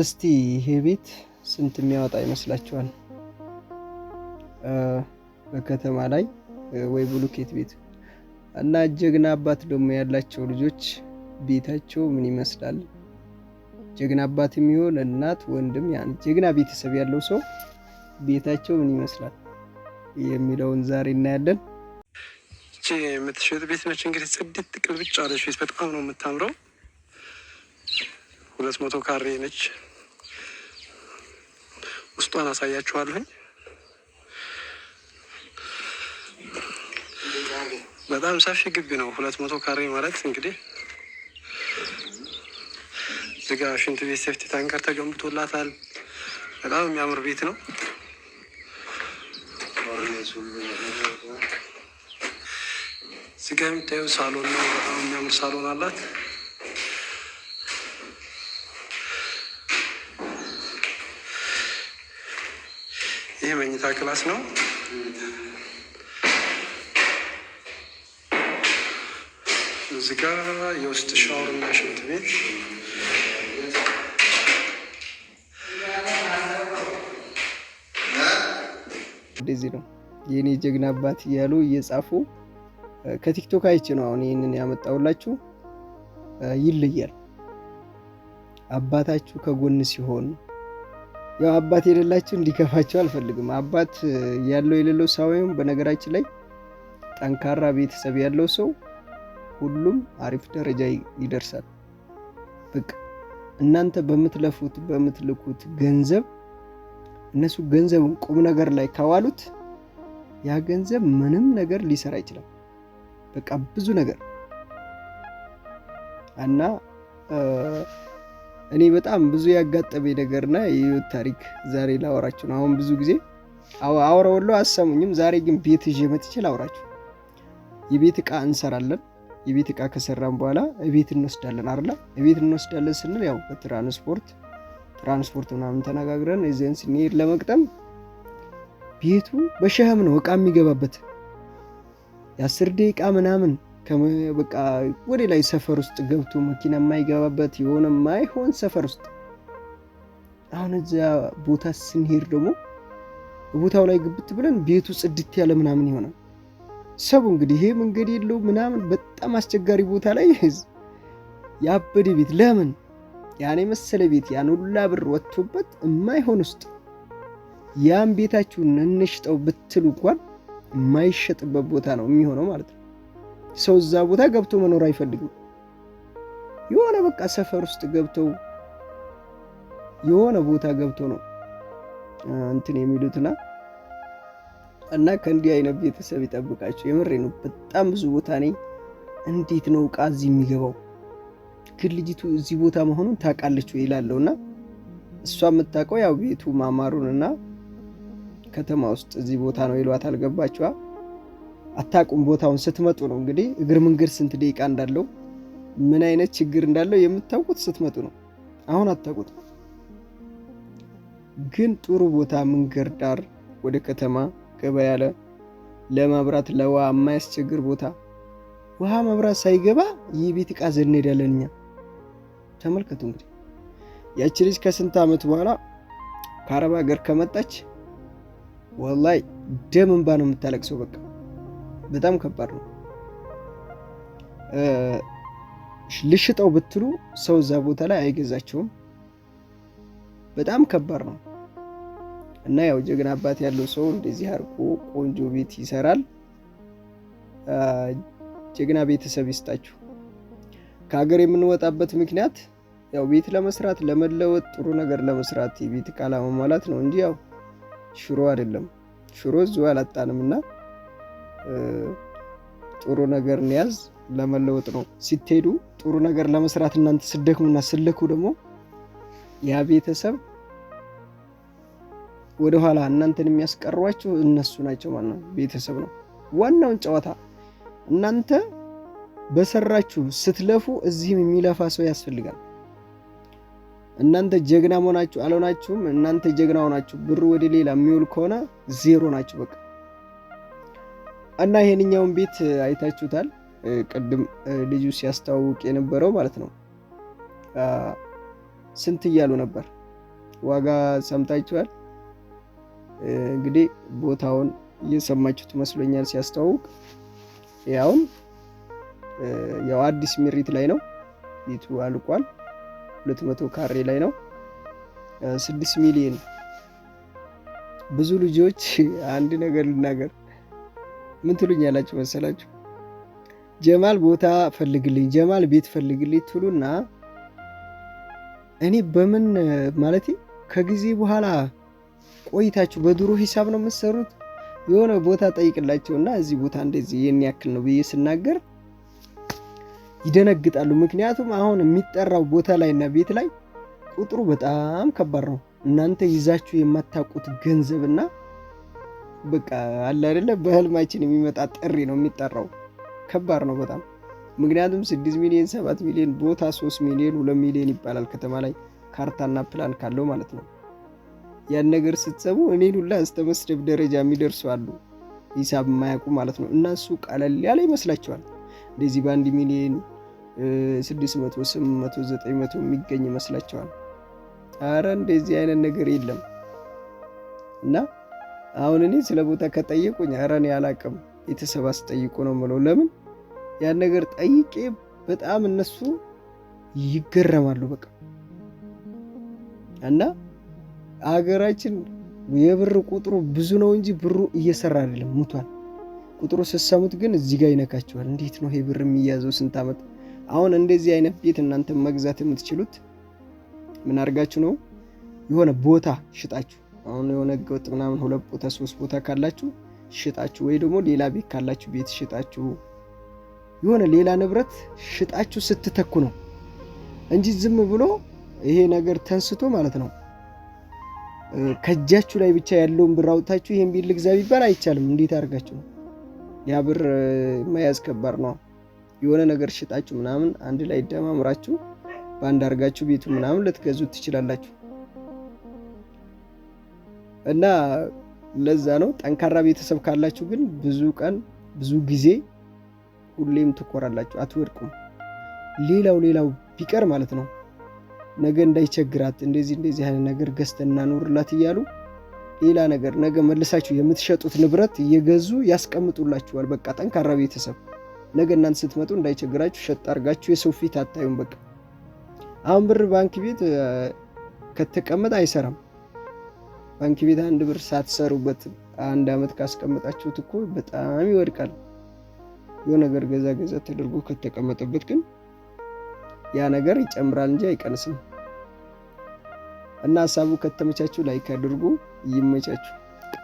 እስቲ ይሄ ቤት ስንት የሚያወጣ ይመስላችኋል? በከተማ ላይ ወይ ብሎኬት ቤት እና ጀግና አባት ደግሞ ያላቸው ልጆች ቤታቸው ምን ይመስላል? ጀግና አባት የሚሆን እናት፣ ወንድም ያን ጀግና ቤተሰብ ያለው ሰው ቤታቸው ምን ይመስላል የሚለውን ዛሬ እናያለን። እቺ የምትሸጥ ቤት ነች። እንግዲህ ጽድት ቅልብጭ ያለች ቤት በጣም ነው የምታምረው። 200 ካሬ ነች። ውስጧን አሳያችኋለሁ። በጣም ሰፊ ግቢ ነው። 200 ካሬ ማለት እንግዲህ እዚጋ ሽንት ቤት፣ ሴፍቲ ታንከር ተገንብቶላታል። በጣም የሚያምር ቤት ነው። እዚጋ የሚታየው ሳሎን ነው። በጣም የሚያምር ሳሎን አላት። ይህ መኝታ ክላስ ነው። እዚህ ጋ የውስጥ ሻወር እና ሽንት ቤት፣ እንደዚህ ነው። የኔ ጀግና አባት እያሉ እየጻፉ ከቲክቶክ አይቼ ነው አሁን ይህንን ያመጣውላችሁ። ይለያል። አባታችሁ ከጎን ሲሆን ያው አባት የሌላችሁ እንዲከፋቸው አልፈልግም። አባት ያለው የሌለው ሳይሆን በነገራችን ላይ ጠንካራ ቤተሰብ ያለው ሰው ሁሉም አሪፍ ደረጃ ይደርሳል። በቃ እናንተ በምትለፉት በምትልኩት ገንዘብ እነሱ ገንዘቡን ቁም ነገር ላይ ካዋሉት ያ ገንዘብ ምንም ነገር ሊሰራ ይችላል። በቃ ብዙ ነገር እና እኔ በጣም ብዙ ያጋጠመኝ ነገርና የህይወት ታሪክ ዛሬ ላወራችሁ ነው። አሁን ብዙ ጊዜ አወራዋለሁ አሰሙኝም። ዛሬ ግን ቤት ይዤ መጥቼ ላወራችሁ። የቤት ዕቃ እንሰራለን። የቤት ዕቃ ከሰራን በኋላ እቤት እንወስዳለን አይደል? እቤት እንወስዳለን ስንል ያው በትራንስፖርት ምናምን ተነጋግረን እዚህን ስንሄድ ለመቅጠም ቤቱ በሸህም ነው ዕቃ የሚገባበት። የ10 ደቂቃ ምናምን በቃ ወደ ላይ ሰፈር ውስጥ ገብቶ መኪና የማይገባበት የሆነ ማይሆን ሰፈር ውስጥ። አሁን እዚያ ቦታ ስንሄድ ደግሞ ቦታው ላይ ግብት ብለን ቤቱ ጽድት ያለ ምናምን ይሆናል። ሰው እንግዲህ ይሄ መንገድ የለው ምናምን በጣም አስቸጋሪ ቦታ ላይ ያበደ ቤት ለምን ያኔ መሰለ ቤት ያን ሁላ ብር ወጥቶበት የማይሆን ውስጥ ያን ቤታችሁን እንሽጠው ብትሉ እንኳን የማይሸጥበት ቦታ ነው የሚሆነው ማለት ነው። ሰው እዛ ቦታ ገብቶ መኖር አይፈልግም። የሆነ በቃ ሰፈር ውስጥ ገብተው የሆነ ቦታ ገብተው ነው እንትን የሚሉትና እና ከእንዲህ አይነት ቤተሰብ ይጠብቃችሁ። የምሬ ነው። በጣም ብዙ ቦታ ነኝ። እንዴት ነው ዕቃ እዚህ የሚገባው? ግን ልጅቱ እዚህ ቦታ መሆኑን ታውቃለች ወይ ይላለውና እሷ የምታውቀው ያው ቤቱ ማማሩንና ከተማ ውስጥ እዚህ ቦታ ነው ይሏታል። ገባችኋ? አታውቁም። ቦታውን ስትመጡ ነው እንግዲህ እግር መንገድ ስንት ደቂቃ እንዳለው ምን አይነት ችግር እንዳለው የምታውቁት ስትመጡ ነው። አሁን አታውቁት። ግን ጥሩ ቦታ መንገድ ዳር ወደ ከተማ ገባ ያለ ለመብራት ለውሃ የማያስቸግር ቦታ፣ ውሃ መብራት ሳይገባ የቤት ዕቃ ዘን ሄዳለን እኛ። ተመልከቱ እንግዲህ ያቺ ልጅ ከስንት ዓመት በኋላ ከአረብ ሀገር ከመጣች ወላሂ ደም እንባ ነው የምታለቅሰው። በቃ በጣም ከባድ ነው። ልሽጠው ብትሉ ሰው እዛ ቦታ ላይ አይገዛቸውም። በጣም ከባድ ነው። እና ያው ጀግና አባት ያለው ሰው እንደዚህ አርቆ ቆንጆ ቤት ይሰራል። ጀግና ቤተሰብ ይስጣችሁ። ከሀገር የምንወጣበት ምክንያት ያው ቤት ለመስራት ለመለወጥ ጥሩ ነገር ለመስራት የቤት ዕቃ ለማሟላት ነው እንጂ ያው ሽሮ አይደለም። ሽሮ እዚሁ አላጣንምና ጥሩ ነገር እንያዝ ለመለወጥ ነው። ሲትሄዱ ጥሩ ነገር ለመስራት እናንተ ስደክሙና ስለኩ ደግሞ ያ ቤተሰብ ወደ ኋላ እናንተን የሚያስቀሯችሁ እነሱ ናቸው ማለት ነው። ቤተሰብ ነው ዋናውን ጨዋታ። እናንተ በሰራችሁ ስትለፉ እዚህም የሚለፋ ሰው ያስፈልጋል። እናንተ ጀግና መሆናችሁ አልሆናችሁም። እናንተ ጀግና ሆናችሁ ብሩ ወደ ሌላ የሚውል ከሆነ ዜሮ ናችሁ በቃ። እና ይሄንኛውን ቤት አይታችሁታል። ቅድም ልጁ ሲያስተዋውቅ የነበረው ማለት ነው። ስንት እያሉ ነበር? ዋጋ ሰምታችኋል። እንግዲህ ቦታውን እየሰማችሁት መስሎኛል ሲያስተዋውቅ። ያው አዲስ ምሪት ላይ ነው። ቤቱ አልቋል። 200 ካሬ ላይ ነው። 6 ሚሊዮን። ብዙ ልጆች አንድ ነገር ልናገር፣ ምን ትሉኛላችሁ መሰላችሁ? ጀማል ቦታ ፈልግልኝ፣ ጀማል ቤት ፈልግልኝ ትሉና እኔ በምን ማለት ከጊዜ በኋላ ቆይታችሁ በድሮ ሂሳብ ነው የምትሰሩት። የሆነ ቦታ ጠይቅላቸውና እዚህ ቦታ እንደዚህ ይሄን ያክል ነው ብዬ ስናገር ይደነግጣሉ። ምክንያቱም አሁን የሚጠራው ቦታ ላይ እና ቤት ላይ ቁጥሩ በጣም ከባድ ነው። እናንተ ይዛችሁ የማታውቁት ገንዘብና በቃ አለ አይደለ በህልማችን የሚመጣ ጥሪ ነው የሚጠራው። ከባድ ነው በጣም። ምክንያቱም 6 ሚሊዮን 7 ሚሊዮን ቦታ 3 ሚሊዮን 2 ሚሊዮን ይባላል ከተማ ላይ ካርታና ፕላን ካለው ማለት ነው። ያን ነገር ስትሰሙ እኔን ሁላ እስከ መስደብ ደረጃ የሚደርሱ አሉ፣ ሂሳብ የማያውቁ ማለት ነው። እና እሱ ቀለል ያለ ይመስላቸዋል። እንደዚህ በ1 ሚሊዮን 600 800 900 የሚገኝ ይመስላቸዋል። አረ እንደዚህ አይነት ነገር የለም። እና አሁን እኔ ስለ ቦታ ከጠየቁኝ አረ እኔ አላቅም፣ ቤተሰብ አስጠይቁ ነው የምለው። ለምን ያን ነገር ጠይቄ በጣም እነሱ ይገረማሉ በቃ። እና ሀገራችን የብር ቁጥሩ ብዙ ነው እንጂ ብሩ እየሰራ አይደለም፣ ሙቷል። ቁጥሩ ስትሰሙት ግን እዚህ ጋር ይነካቸዋል። እንዴት ነው ይሄ ብር የሚያዘው? ስንት ዓመት? አሁን እንደዚህ አይነት ቤት እናንተ መግዛት የምትችሉት ምን አድርጋችሁ ነው? የሆነ ቦታ ሽጣችሁ፣ አሁን የሆነ ህገወጥ ምናምን 2 ቦታ 3 ቦታ ካላችሁ ሽጣችሁ፣ ወይ ደግሞ ሌላ ቤት ካላችሁ ቤት ሽጣችሁ፣ የሆነ ሌላ ንብረት ሽጣችሁ ስትተኩ ነው እንጂ ዝም ብሎ ይሄ ነገር ተንስቶ ማለት ነው ከእጃችሁ ላይ ብቻ ያለውን ብር አውጥታችሁ ይሄን ቤት ልግዛ ቢባል አይቻልም። እንዴት አድርጋችሁ ነው? ያ ብር መያዝ ከባድ ነው። የሆነ ነገር ሽጣችሁ ምናምን አንድ ላይ ደማምራችሁ በአንድ አድርጋችሁ ቤቱ ምናምን ልትገዙት ትችላላችሁ። እና ለዛ ነው ጠንካራ ቤተሰብ ካላችሁ ግን ብዙ ቀን ብዙ ጊዜ ሁሌም ትኮራላችሁ፣ አትወድቁም። ሌላው ቢቀር ማለት ነው ነገ እንዳይቸግራት እንደዚህ አይነት ነገር ገዝተን እናኖርላት እያሉ ሌላ ነገር ነገ መልሳችሁ የምትሸጡት ንብረት እየገዙ ያስቀምጡላችኋል። በቃ ጠንካራ ቤተሰብ ነገ እናንተ ስትመጡ እንዳይቸግራችሁ ሸጥ አድርጋችሁ የሰው ፊት አታዩም። በቃ አሁን ብር ባንክ ቤት ከተቀመጠ አይሰራም። ባንክ ቤት 1 ብር ሳትሰሩበት 1 ዓመት ካስቀመጣችሁት እኮ በጣም ይወድቃል። የሆነ ነገር ገዛ ተደርጎ ከተቀመጠበት ግን ያ ነገር ይጨምራል እንጂ አይቀንስም። እና ሀሳቡ ከተመቻችሁ ላይክ አድርጉ። ይመቻችሁ።